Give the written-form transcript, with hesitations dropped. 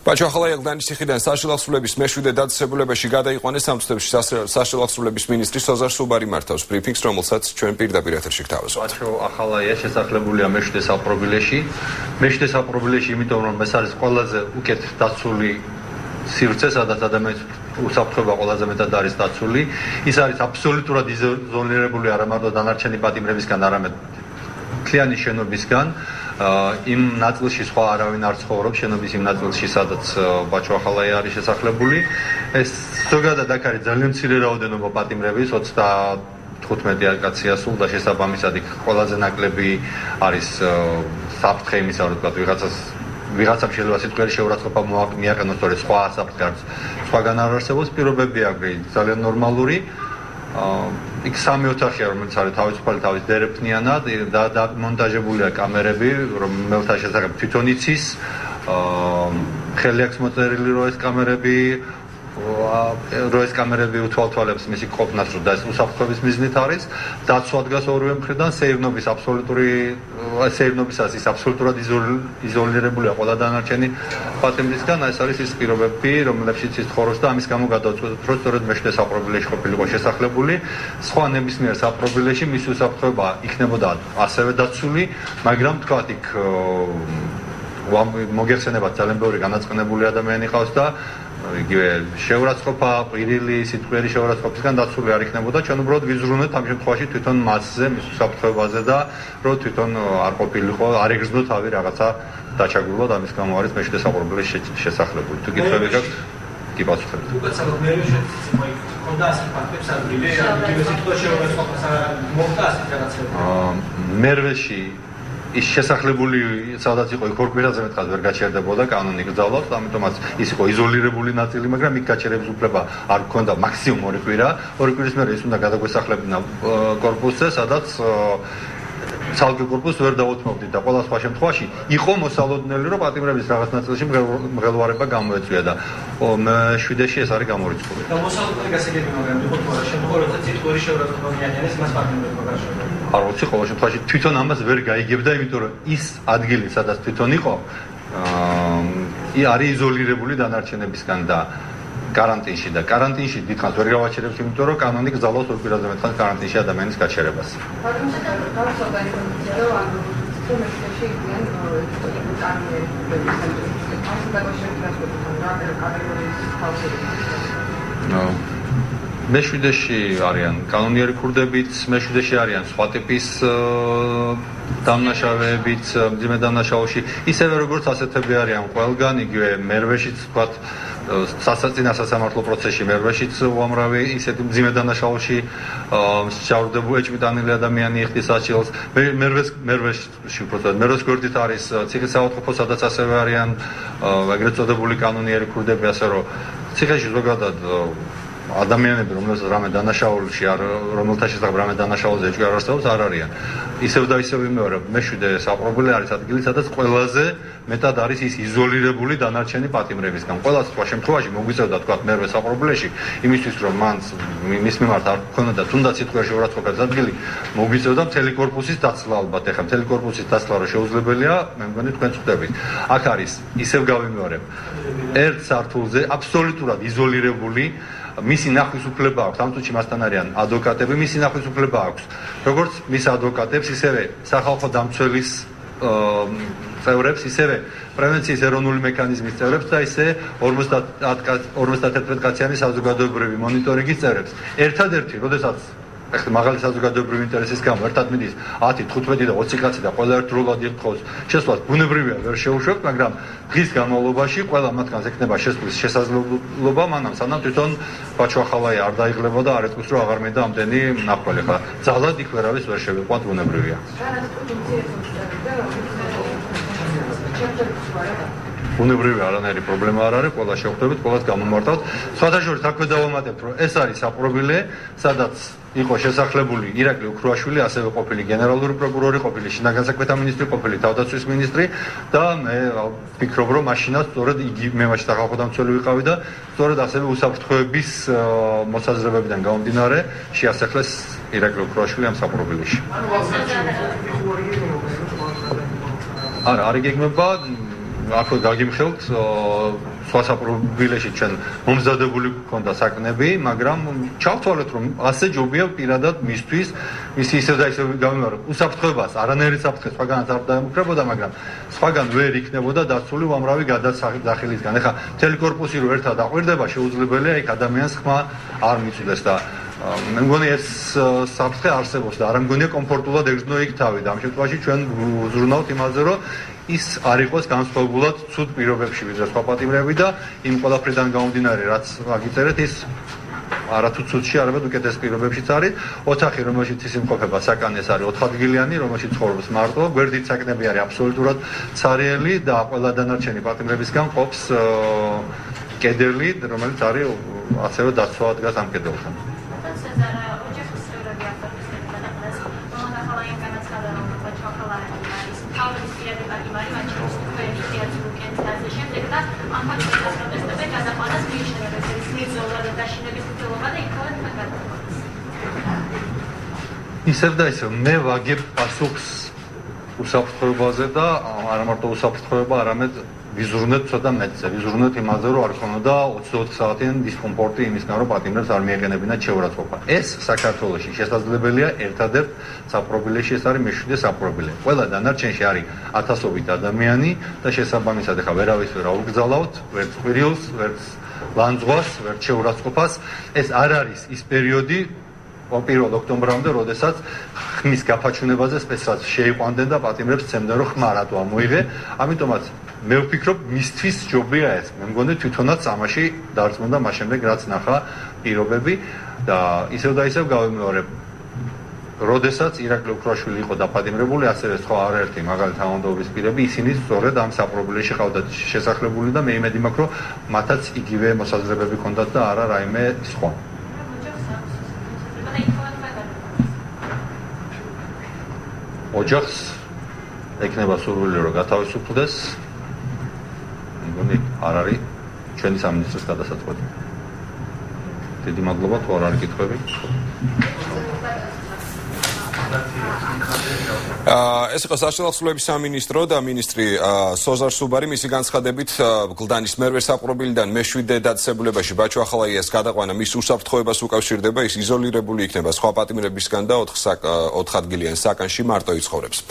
Pachoxala Yagdanis ციხიდან საშილახსრულების მეშვიდე დაწესებულებაში გადაიყვანეს სამწუთებში საშილახსრულების მინისტრი სოზარ სუბარი მართავს ბრიფინგს, რომელსაც ჩვენ პირდაპირ ეთერში გთავაზობთ. Pachoxalaya შესაძლებულია მეშვიდე საპრობილეში. მეშვიდე საპრობილეში, იმიტომ რომ ეს არის ყველაზე უკეთ დაცული სივრცე, სადაც ადამიანის უსაფრთხოება ყველაზე მეტად არის დაცული. ის არის აბსოლუტურად იზოლირებული არა მარტო დანარჩენი პატიმრებისგან, არამედ მთლიანი შენობისგან. იმ ნაწილში სხვა არავინ არ ცხოვრობს, შენობის იმ ნაწილში, სადაც Pachoxalaya არის შესახლებული. ეს ზოგადად აქ არის ძალიან მცირე რაოდენობა პატიმრების, 35 კაცია სულ და შესაბამისად იქ ყველაზე ნაკლები არის საფრთხე იმისა, რომ თქვა ვიღაცამ შეიძლება სიტყვიერი შეურაცხყოფა მიაყენოს, თორე სხვა საფრთხე არ სხვაგან არ არსებობს, პირობები აქვს ძალიან ნორმალური. იქ სამი ოთახია, რომელიც არის თავისუფალი თავის დერეფნიანად და მონტაჟებულია კამერები, რომელთა შესახებ თვითონ იცის, ხელი აქვს მოწერილი, რომ ეს კამერები უთვალთვალებს მისი ყოფნას, რომ ეს უსაფრთხოების მიზნით არის. დაცვა დგას ორივე მხრიდან, სეირნობისას ის აბსოლუტურად იზოლირებულია ყველა დანარჩენი პატიმრისგან. ეს არის ის პირობები, რომლებშიც ის ცხოვრობს და ამის გამო გადავწყვეტთ, რომ სწორედ მეშვიდე საპრობილეში ყოფილიყო შესახლებული. სხვა ნებისმიერ საპრობილეში მისი უსაფრთხოება იქნებოდა ასევე დაცული, მაგრამ თქვათ იქ მოგეხსენებათ ძალიან ბევრი განაწყენებული ადამიანი ყავს და იგივე შეურაცხყოფა, პირილი, სიტყვიერი შეურაცხყოფისგან დაცული არ იქნებოდა. ჩვენ უბრალოდ ვიზრუნეთ ამ შემთხვევაში თვითონ მასზე, მის უსაფრთხოებაზე და რომ თვითონ არ ყოფილიყო, არ ეგრძნო თავი რაღაცა დაჩაგულოდ, ამის გამო არის მეშვიდე საპრობილეში შესახლებული. თუ კითხვები გაქვთ, კი პასუხებთ. უკაცრავად მერვეში ხონდა ასეთ ფაქტებს ადრილე, იგივე სიტყვა შეურაცხყოფას მოხდა ასეთ რაღაცები. მერვეში ის შესახლებული სადაც იყო იქ ორ კვირაზე მეტყად ვერ გაჩერდებოდა, კანონი გრძალავს, ამიტომაც ის იყო იზოლირებული ნაწილი, მაგრამ იქ გაჩერების უფლება არ ჰქონდა მაქსიმუმ ორი კვირა. ორი კვირის მერე ის უნდა გადაგვესახლებინა კორპუსზე, სადაც ცალკე კორპუსს ვერ დაუთმობდით და ყველა სხვა შემთხვევაში იყო მოსალოდნელი, რომ პატიმრების რაღაც ნაწილში მღელვარება გამოეწვია და მეშვიდეში ეს არის გამორიცხული. და მოსალოდნელი გასაგები, მაგრამ იყო შემთხვევაში ციტყვერი შეურაცხყოფა მიაყენეს მას პატიმრებმა გაშორდა. არ ვიცი, ყოველ შემთხვევაში თვითონ ამას ვერ გაიგებდა, იმიტომ რომ ის ადგილი, სადაც თვითონ იყო, არის იზოლირებული დანარჩენებისგან და карантинში და карантинში დიდხანს ვერ გავაჩერებს, იმიტომ რომ კანონი გზავნოს ორ კვირაზე მეტხანს карантинში ადამიანის გაჩერებას. მეშვიდეში არიან კანონიერი ქურდებიც, მეშვიდეში არიან სხვა ტიპის დამნაშავეებიც, მძიმე დამნაშაოში, ისევე როგორც ასეთები არიან ყველგან, იგივე მერვეშიც თქვათ სასაცინო სასამართლო პროცესში მერვეშიც უამრავი ისეთი მძიმე დამნაშაოში შეურდებული ეჭვმიტანილი ადამიანი იხდის საჭილს. მერვეში უბრალოდ მერვეს გვერდით არის ციხის საავადმყოფო, სადაც ასევე არიან ეგრეთ წოდებული კანონიერი ქურდები, ასე რომ ციხეში ზოგადად ადამიანები, რომელსაც რამე დანაშაულში არ, რომელთა შესახებ რამე დანაშაულზე ეჭვი არ არსებობს, არ არიან. ისევ და ისევ იმეორებ, მეშვიდე საპრობილე არის ადგილი, სადაც ყველაზე მეტად არის ის იზოლირებული დანარჩენი პატიმრებისგან. ყველა სხვა შემთხვევაში მოგვიწევდა თქვა მერვე საპრობილეში, იმისთვის რომ მის მიმართ არ ქონოდა თუნდაც სიტყვიერი შეურაცხყოფის ადგილი, მოგვიწევდა მთელი კორპუსის დაცლა ალბათ. ეხლა მთელი კორპუსის დაცლა რო შეუძლებელია, მე მგონი თქვენ წვდებით. აქ არის ისევ გავიმეორებ, ერთ სართულზე აბსოლუტურად იზოლირებული მისი ნახვის უფლება აქვს, ამ წუთში მასთან არიან ადვოკატები, მისი ნახვის უფლება აქვს. როგორც მის ადვოკატებს, ისევე სახალხო დამცველის წევრებს, ისევე პრევენციის ეროვნული მექანიზმის წევრებს და ისე 51 კაციანი საზოგადოებრივი მონიტორინგის წევრებს. ერთადერთი, როდესაც ახლა მაღალი საზოგადოებრივი ინტერესის გამო ერთად მიდის 10, 15 და 20 კაცი და ყველა ერთდროულად იხდოს შესვლას, ბუნებრივია ვერ შეუშვებთ, მაგრამ დღის განმავლობაში ყველა მათგანს ექნება შესვლის შესაძლებლობა, მანამ სანამ თვითონ Pachoxalaya არ დაიღლება და არ ეთქვის, რომ აღარ მინდა ამდენი ნახველი. ხა ძალად იქ ვერავის ვერ შევიყვანთ, ბუნებრივია. ბუნებრივი არანაირი პრობლემა არ არის, ყველა შევხვდებით, ყველას გამომართავთ. სხვათა შორის აქვე დავამატებთ, რომ ეს არის საპრობილე, სადაც იყო შესახლებული ირაკლი უქრუაშვილი, ასევე ყოფილი გენერალური პროკურორი, ყოფილი შინაგან საქმეთა მინისტრი, ყოფილი თავდაცვის მინისტრი და მე ვფიქრობ, რომ მაშინაც სწორედ მე მაშინ სახალხო დამცველი ვიყავი და სწორედ ასევე უსაფრთხოების მოსაზრებებიდან გამომდინარე შეასახლეს ირაკლი უქრუაშვილი ამ საპრობილეში. არ იგეგმება აქვე გაგიმხელთ სხვა საპრობილეში ჩვენ მომზადებული გქონდა საკნები, მაგრამ ჩავთვალეთ რომ ასე ჯობია პირადად მისთვის მისი ისევ და ისევ გამიმარო უსაფრთხოებას, არანაირი საფრთხე სხვაგანაც არ დაემუქრებოდა, მაგრამ სხვაგან ვერ იქნებოდა დაცული უამრავი გადასახილისგან. ეხლა მთელი კორპუსი რო ერთად აყვირდება, შეუძლებელია იქ ადამიანს ხმა არ მიწვდეს და მე მგონი ეს საფრთხე არსებობს და არ მგონია კომფორტულად ეგრძნო იქ თავი და ამ შემთხვევაში ჩვენ ვუზრუნავთ იმაზე რომ ის არ იყოს განსხვავებულად ცუდ პირობებში ვიდრე სხვა პატიმრები და იმ ყველაფრიდან გამომდინარე რაც აგიწერეთ ის არათუ ცუდში არამედ უკეთეს პირობებშიც არის ოთახი რომელშიც ის იმყოფება საკანი ეს არის 4 ადგილიანი რომელშიც ცხოვრობს მარტო გვერდით საკნები არის აბსოლუტურად ცარიელი და ყველა დანარჩენი პატიმრებისგან ყოფს კედელი რომელიც არის ასევე დაცვა დგას ამ კედელთან ისევ და ისევ მე ვაგებ პასუხს უსაფრთხოებაზე და არა მარტო უსაფრთხოება, არამედ ვიზრუნეთ ცოტა მეტზე. ვიზრუნეთ იმაზე, რომ არ ქონოდა 24 საათიან დისკომფორტი იმისგან, რომ პატიმრებს არ მიეყენებინათ შეურაცხყოფა. ეს საქართველოში შესაძლებელია ერთადერთ საპრობილეში, ეს არის მე-7 საპრობილე. ყველა დანარჩენში არის ათასობით ადამიანი და შესაბამისად ახლა ვერავის ვერ აუგზავნავთ, ვერც ყვირილს, ვერც ლანძღვას, ვერც შეურაცხყოფას. ეს არ არის ის პერიოდი 1 ოქტომბრამდე, როდესაც ხმის გაფაჩუნებაზე სპეციალად შეიყვანდნენ და პატიმრებს სცემდნენ, რომ ხმა რატო ამოიღე. ამიტომაც მე ვფიქრობ, მისთვის ჯობია ეს. მე მგონი თვითონაც ამაში დარწმუნდა მას შემდეგ, რაც ნახა პირობები და ისევ და ისევ გავიმეორებ. როდესაც ირაკლი უკრაშვილი იყო დაპატიმრებული, ასევე სხვა არაერთი მაგალი თანამდებობის პირები, ისინი სწორედ ამ საპრობილეში ყავდათ შესახლებული და მე იმედი მაქვს, რომ მათაც იგივე მოსაზრებები ჰქონდათ და არა რაიმე სხვა. ოჯახს ეკნება სურვილი რომ გათავისუფლდეს. მგონი არ არის ჩვენი სამინისტროს გადასაწყვეტი. დიდი მადლობა თუ არ არის კითხვები. ეს იყო საშუალო ახსოვლების სამინისტრო და მინისტრი სოზარ სუბარი მისი განცხადებით გლდანის მერვე საპრობილიდან მე-7 დაწესებულებაში ბაჩო ახალაიას გადაყვანა მის უსაფრთხოებას უკავშირდება ის იზოლირებული იქნება სხვა პატიმრებისგან და 4 ადგილიან საკანში მარტო იცხოვრებს.